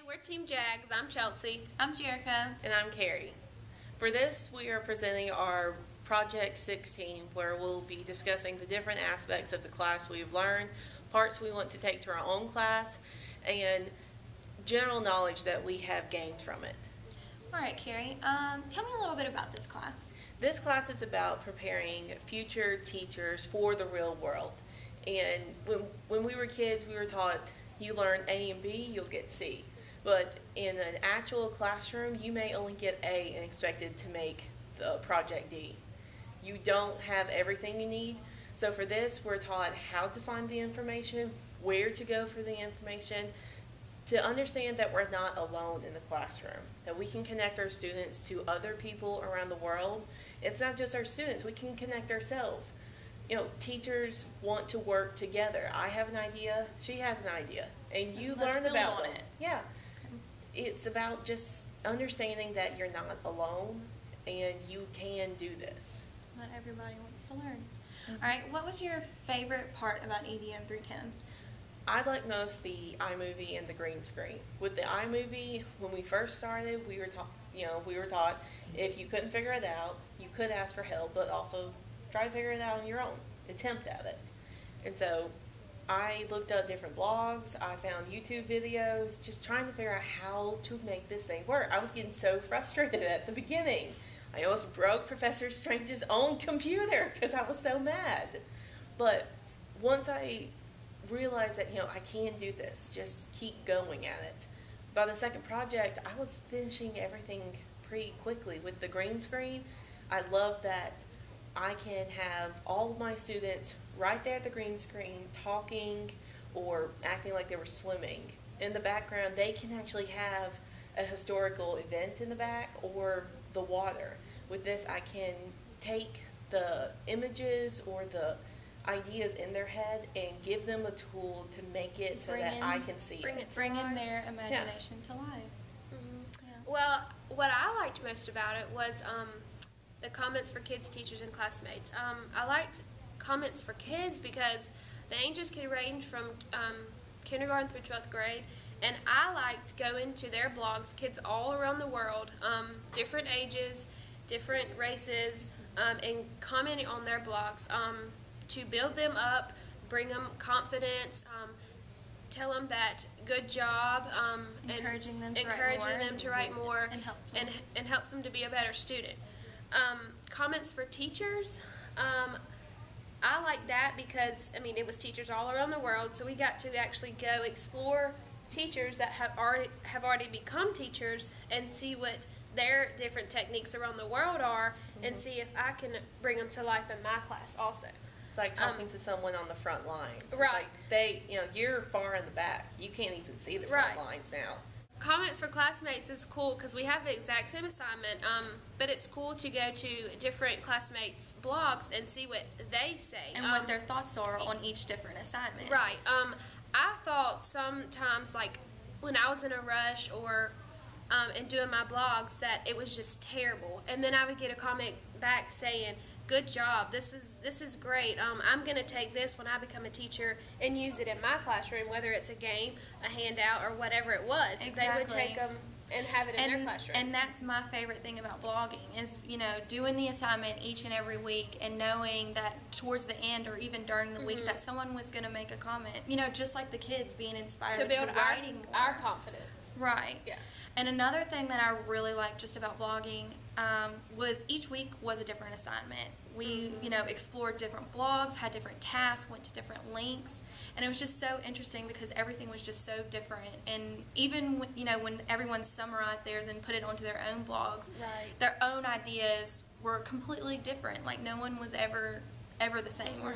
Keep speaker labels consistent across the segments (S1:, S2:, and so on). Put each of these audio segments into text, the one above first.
S1: we're Team Jags. I'm Chelsea.
S2: I'm Jerica.
S3: And I'm Carrie. For this, we are presenting our Project 16, where we'll be discussing the different aspects of the class we've learned, parts we want to take to our own class, and general knowledge that we have gained from it.
S2: All right, Carrie, tell me a little bit about this class.
S3: This class is about preparing future teachers for the real world. And when we were kids, we were taught you learn A and B, you'll get C. But in an actual classroom, you may only get A and expected to make the project D. You don't have everything you need. So for this, we're taught how to find the information, where to go for the information, to understand that we're not alone in the classroom, that we can connect our students to other people around the world. It's not just our students, we can connect ourselves. You know, teachers want to work together. I have an idea, she has an idea, and you learn about them. Yeah. It's about just understanding that you're not alone and you can do this.
S2: Not everybody wants to learn. All right, what was your favorite part about EDM 310?
S3: I like most the iMovie and the green screen. With the iMovie, when we first started, we were taught if you couldn't figure it out, you could ask for help, but also try to figure it out on your own. Attempt at it. And so I looked up different blogs, I found YouTube videos, just trying to figure out how to make this thing work. I was getting so frustrated at the beginning. I almost broke Professor Strange's own computer because I was so mad. But once I realized that, I can do this, just keep going at it. By the second project, I was finishing everything pretty quickly. With the green screen, I love that I can have all of my students right there at the green screen talking or acting like they were swimming. In the background, they can actually have a historical event in the back or the water. With this, I can take the images or the ideas in their head and give them a tool to make it so that I can see it.
S2: Bring in their imagination to life.
S1: Mm-hmm. Yeah. Well, what I liked most about it was the comments for kids, teachers, and classmates. I liked comments for kids because the ages could range from kindergarten through 12th grade, and I liked going to their blogs, kids all around the world, different ages, different races, and commenting on their blogs to build them up, bring them confidence, tell them that good job,
S2: encouraging them
S1: to write more,
S2: and
S1: help them to be a better student. Comments for teachers, I like that because it was teachers all around the world, so we got to actually go explore teachers that have already become teachers and see what their different techniques around the world are, and see if I can bring them to life in my class also.
S3: It's like talking to someone on the front lines. It's
S1: right.
S3: Like you're far in the back. You can't even see the front lines now.
S1: Comments for classmates is cool because we have the exact same assignment, but it's cool to go to different classmates' blogs and see what they say.
S2: And what their thoughts are on each different assignment.
S1: Right. I thought sometimes, like, when I was in a rush or and doing my blogs, that it was just terrible. And then I would get a comment back saying, good job, this is great, I'm going to take this when I become a teacher and use it in my classroom, whether it's a game, a handout, or whatever it was.
S2: Exactly.
S1: They would take them and have it in their classroom.
S2: And that's my favorite thing about blogging is, doing the assignment each and every week and knowing that towards the end or even during the week that someone was going to make a comment, just like the kids being inspired
S1: to build
S2: writing
S1: our confidence.
S2: Right.
S1: Yeah.
S2: And another thing that I really liked just about blogging was each week was a different assignment. We, explored different blogs, had different tasks, went to different links, and it was just so interesting because everything was just so different. And even when everyone summarized theirs and put it onto their own blogs, their own ideas were completely different. Like no one was ever the same, or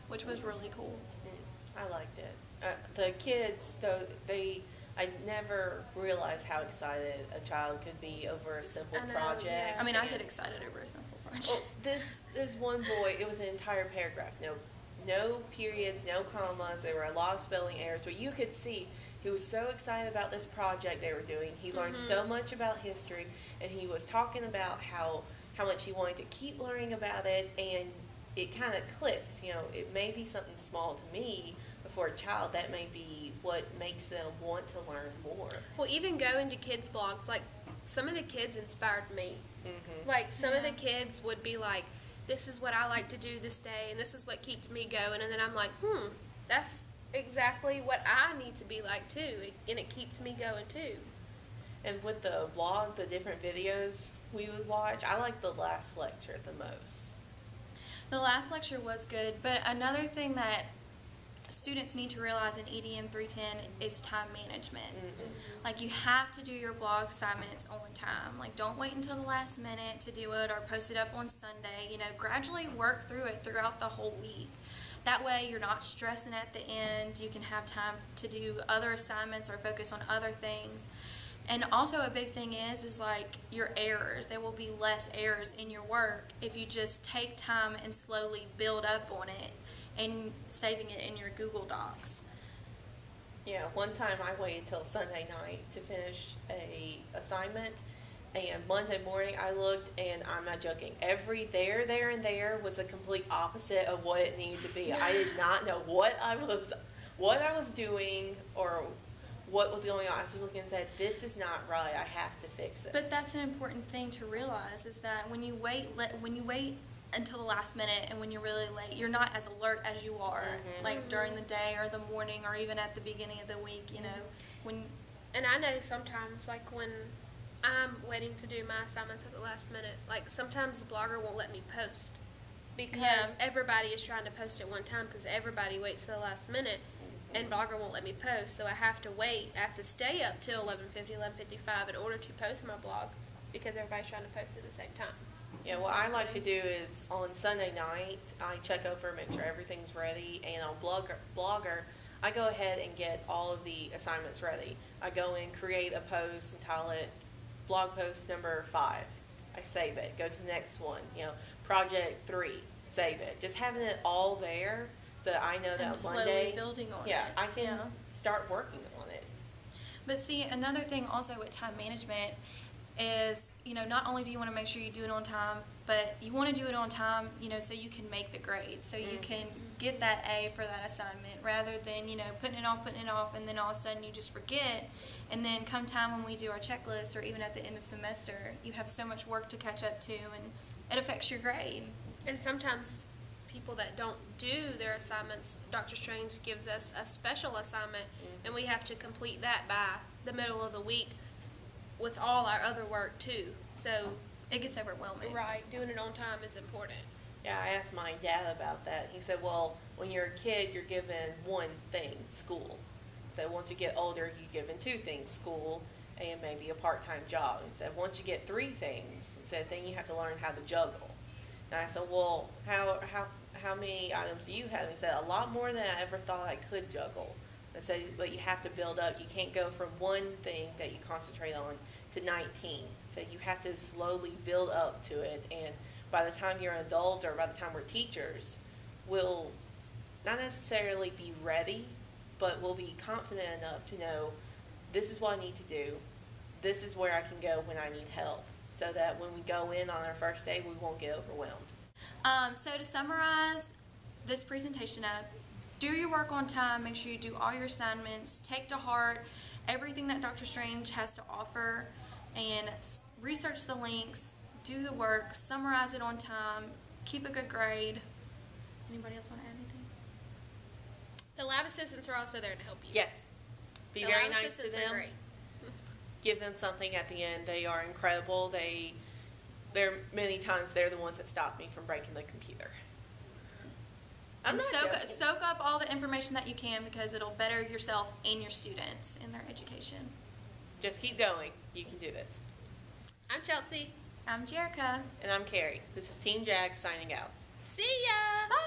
S2: which was really cool.
S3: I liked it. The kids, though, I never realized how excited a child could be over a simple project.
S1: Yeah.
S2: I get excited over a simple project.
S3: Well, this one boy, it was an entire paragraph. No periods, no commas. There were a lot of spelling errors, but you could see he was so excited about this project they were doing. He learned so much about history, and he was talking about how much he wanted to keep learning about it, and it kind of clicked. It may be something small to me, but for a child, that may be what makes them want to learn more.
S1: Well, even going to kids' blogs, like some of the kids inspired me.
S3: Mm-hmm.
S1: Like some of the kids would be like, this is what I like to do this day, and this is what keeps me going. And then I'm like, that's exactly what I need to be like too, and it keeps me going too.
S3: And with the vlog, the different videos we would watch, I like the last lecture the most.
S2: The last lecture was good, but another thing that students need to realize in EDM 310 is time management.
S3: Mm-hmm.
S2: Like, you have to do your blog assignments on time. Like, don't wait until the last minute to do it or post it up on Sunday. You know, gradually work through it throughout the whole week. That way you're not stressing at the end. You can have time to do other assignments or focus on other things. And also a big thing is like your errors. There will be less errors in your work if you just take time and slowly build up on it and saving it in your Google Docs.
S3: Yeah, one time I waited till Sunday night to finish a assignment, and Monday morning I looked, and I'm not joking, every there was a complete opposite of what it needed to be. I did not know what I was doing or what was going on. I was just looking and said, this is not right. I have to fix this.
S2: But that's an important thing to realize, is that when you wait until the last minute and when you're really late, you're not as alert as you are like during the day or the morning or even at the beginning of the week, you know.
S1: And I know sometimes, like when I'm waiting to do my assignments at the last minute, like sometimes the blogger won't let me post because everybody is trying to post at one time because everybody waits to the last minute. And Blogger won't let me post, so I have to wait. I have to stay up till 11:50, 11:55 in order to post my blog because everybody's trying to post at the same time.
S3: Yeah, what I like to do is on Sunday night, I check over, make sure everything's ready, and on Blogger, I go ahead and get all of the assignments ready. I go in, create a post, and title it blog post number 5. I save it, go to the next one, project 3, save it. Just having it all there. So I know that
S2: and slowly
S3: Monday,
S2: building on
S3: I can start working on it.
S2: But see, another thing also with time management is, not only do you want to make sure you do it on time, but you want to do it on time, so you can make the grade, so you can get that A for that assignment rather than, putting it off, and then all of a sudden you just forget. And then come time when we do our checklist or even at the end of semester, you have so much work to catch up to, and it affects your grade.
S1: And sometimes people that don't do their assignments, Dr. Strange gives us a special assignment, and we have to complete that by the middle of the week with all our other work too. So
S2: it gets overwhelming.
S1: Right, doing it on time is important.
S3: Yeah, I asked my dad about that. He said, well, when you're a kid, you're given one thing, school. So once you get older, you're given 2 things, school and maybe a part-time job. He said, once you get 3 things, he said, then you have to learn how to juggle. And I said, well, how many items do you have? He said, a lot more than I ever thought I could juggle. I said, but you have to build up. You can't go from one thing that you concentrate on to 19. So you have to slowly build up to it. And by the time you're an adult or by the time we're teachers, we'll not necessarily be ready, but we'll be confident enough to know this is what I need to do. This is where I can go when I need help. So that when we go in on our first day, we won't get overwhelmed.
S2: So to summarize this presentation up, do your work on time, make sure you do all your assignments, take to heart everything that Dr. Strange has to offer, and research the links, do the work, summarize it on time, keep a good grade. Anybody else want to add anything?
S1: The lab assistants are also there to help you.
S3: Yes. Be
S1: The
S3: very
S1: lab
S3: nice to
S1: assistants are
S3: them.
S1: great.
S3: Give them something at the end. They are incredible. They're many times they're the ones that stop me from breaking the computer. I'm
S2: And
S3: not joking.
S2: soak up all the information that you can, because it'll better yourself and your students in their education.
S3: Just keep going. You can do this.
S1: I'm Chelsea.
S2: I'm Jerica.
S3: And I'm Carrie. This is Team Jag signing out.
S1: See ya!
S2: Bye!